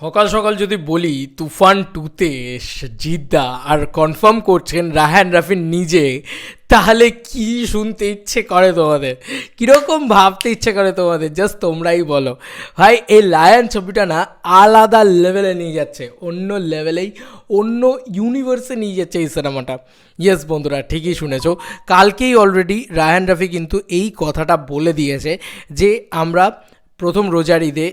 সকাল সকাল যদি বলি তুফান টুতে জিদ্দা আর কনফার্ম করছেন রায়হান রাফি নিজে, তাহলে কি শুনতে ইচ্ছে করে তোমাদের, কীরকম ভাবতে ইচ্ছে করে তোমাদের, জাস্ট তোমরাই বলো। ভাই এই লায়ন ছবিটা না আলাদা লেভেলে নিয়ে যাচ্ছে, অন্য লেভেলেই, অন্য ইউনিভার্সে নিয়ে যাচ্ছে এই সিনেমাটা। ইয়েস বন্ধুরা, ঠিকই শুনেছো, কালকেই অলরেডি রায়হান রাফি কিন্তু এই কথাটা বলে দিয়েছে যে আমরা প্রথম রোজার ঈদে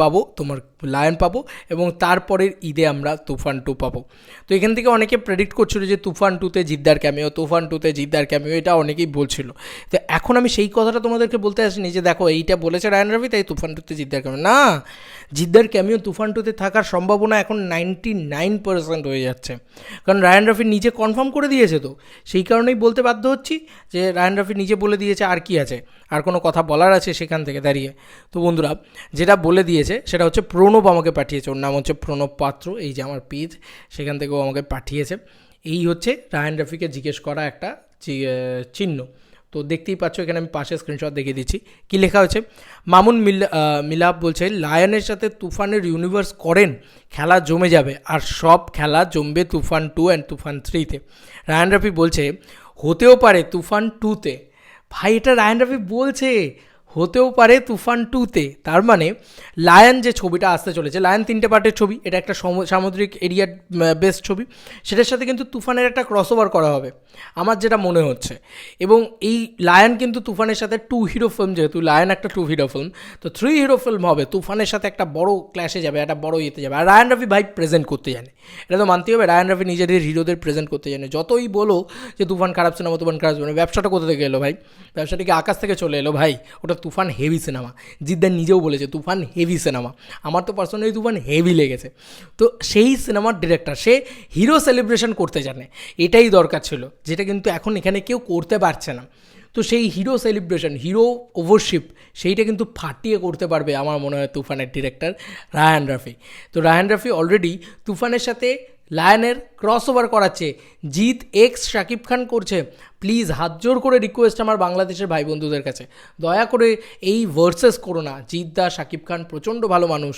পাবো, তোমার লায়ন পাবো, এবং তারপরের ঈদে আমরা তুফান টু পাবো। তো এখান থেকে অনেকে প্রেডিক্ট করছিল যে তুফান টুতে জিদ্দার ক্যামিও, তুফান টুতে জিদ্দার ক্যামিও, এটা অনেকেই বলছিল। তো এখন আমি সেই কথাটা তোমাদেরকে বলতে আসিনি যে দেখো এইটা বলেছে রায়হান রাফি তাই তুফান টুতে জিদ্দার ক্যামিও, না, জিদ্দার ক্যামিও তুফান টুতে থাকার সম্ভাবনা এখন 99% হয়ে যাচ্ছে, কারণ রায়হান রাফি নিজে কনফার্ম করে দিয়েছে। তো সেই কারণেই বলতে বাধ্য হচ্ছি যে রায়হান রাফি নিজে বলে দিয়েছে, আর কি আছে, আর কোনো কথা বলার আছে সেখান থেকে দাঁড়িয়ে? তো বন্ধুরা, যেটা বলে দিয়েছে সেটা হচ্ছে প্রণব আমাকে পাঠিয়েছে, ওর নাম হচ্ছে প্রণব পাত্র, এই যে আমার পেজ, সেখান থেকেও আমাকে পাঠিয়েছে। এই হচ্ছে রায়হান রাফিকে জিজ্ঞেস করা একটা চিহ্ন। তো দেখতেই পাচ্ছ, এখানে আমি পাশে স্ক্রিনশট দেখিয়ে দিচ্ছি। কী লেখা হয়েছে, মামুন মিলাপ বলছে লায়নের সাথে তুফানের ইউনিভার্স করেন, খেলা জমে যাবে, আর সব খেলা জমবে তুফান 2 অ্যান্ড তুফান 3-তে। রায়হান রাফি বলছে হতেও পারে তুফান 2-তে। ভাই এটা রায়হান রাফি বলছে হতেও পারে তুফান 2-তে, তার মানে লায়ন যে ছবিটা আসতে চলেছে, লায়ন 3টে পার্টের ছবি, এটা একটা সামুদ্রিক এরিয়ার বেস্ট ছবি, সেটার সাথে কিন্তু তুফানের একটা ক্রসওভার করা হবে আমার যেটা মনে হচ্ছে। এবং এই লায়ন কিন্তু তুফানের সাথে 2 হিরো ফিল্ম, যেহেতু লায়ন একটা 2 হিরো ফিল্ম, তো 3 হিরো ফিল্ম হবে, তুফানের সাথে একটা বড় ক্ল্যাশে যাবে, একটা বড় ইয়েতে যাবে। আর রায়হান রাফি ভাই প্রেজেন্ট করতে জানে, এটা তো মানতেই হবে, রায়হান রাফি নিজেদের হিরোদের প্রেজেন্ট করতে জানে। যতই বলো যে তুফান খারাপ সিনেমা, তুফান খারাপ সিনেমা, ব্যবসাটা কোথা থেকে এলো ভাই? ব্যবসাটা কি আকাশ থেকে চলে এলো ভাই? ওটা তুফান হেভি সিনেমা, জিদ্দার নিজেও বলেছে তুফান হেভি সিনেমা। আমার তো পার্সোনালি তুফান হেভি লেগেছে। তো সেই সিনেমার ডিরেক্টর, সে হিরো সেলিব্রেশন করতে জানে, এটাই দরকার ছিল, যেটা কিন্তু এখন এখানে কেউ করতে পারছে না। তো সেই হিরো সেলিব্রেশন, হিরো ওভারশিপ, সেইটা কিন্তু ফাটিয়ে করতে পারবে আমার মনে হয় তুফানের ডিরেক্টর রায়হান রাফি। তো রায়হান রাফি অলরেডি তুফানের সাথে লায়নের ক্রসওভার করাচ্ছে, জিৎ এক্স শাকিব খান করছে। প্লিজ হাত জোর করে রিকোয়েস্ট আমার বাংলাদেশের ভাই বন্ধুদের কাছে, দয়া করে এই ভার্সেস করো না। জিৎ দা, শাকিব খান প্রচণ্ড ভালো মানুষ,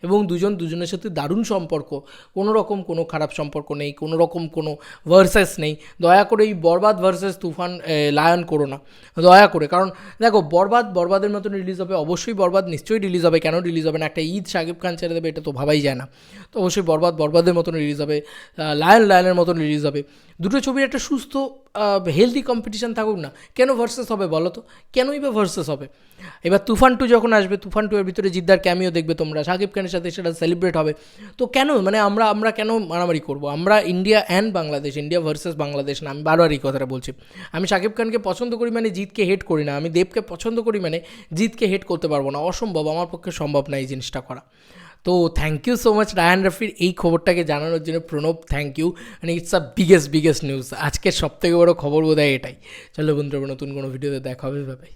এবং দুজনের সাথে দারুণ সম্পর্ক, কোনো রকম কোনো খারাপ সম্পর্ক নেই, কোনো রকম কোনো ভার্সেস নেই। দয়া করে এই বরবাদ ভার্সেস তুফান লায়ন করো না, দয়া করে। কারণ দেখো, বরবাদের মতন রিলিজ হবে, অবশ্যই বরবাদ নিশ্চয়ই রিলিজ হবে, কেন রিলিজ হবে না? একটা ঈদ শাকিব খান ছেড়ে দেবে, এটা তো ভাবাই যায় না। তো অবশ্যই বরবাদের মতন রিলিজ হবে, লায়নের মতন রিলিজ হবে। দুটো ছবির একটা সুস্থ হেলদি কম্পিটিশান থাকুক না, কেন ভার্সেস হবে বলো তো? কেনই বা ভার্সেস হবে? এবার তুফান 2 যখন আসবে, তুফান 2 এর ভিতরে জিদ্দার ক্যামিও দেখবে তোমরা, শাকিব খানের সাথে সেটা সেলিব্রেট হবে। তো কেন মানে আমরা কেন মারামারি করবো? আমরা India and Bangladesh, India versus Bangladesh না। আমি বারবার এই কথাটা বলছি, আমি শাকিব খানকে পছন্দ করি মানে জিতকে হেট করি না, আমি দেবকে পছন্দ করি মানে জিতকে হেট করতে পারবো না, অসম্ভব, আমার পক্ষে সম্ভব না এই জিনিসটা করা। তো thank you so much Raihan রাফির এই খবরটাকে জানানোর জন্য। প্রণব, থ্যাংক ইউ, মানে ইটস আ বিগেস্ট নিউজ, আজকের সবথেকে বড় খবর বোধহয় এটাই। চলো বন্ধুরা, নতুন কোনো ভিডিওতে দেখা হবে, বাই।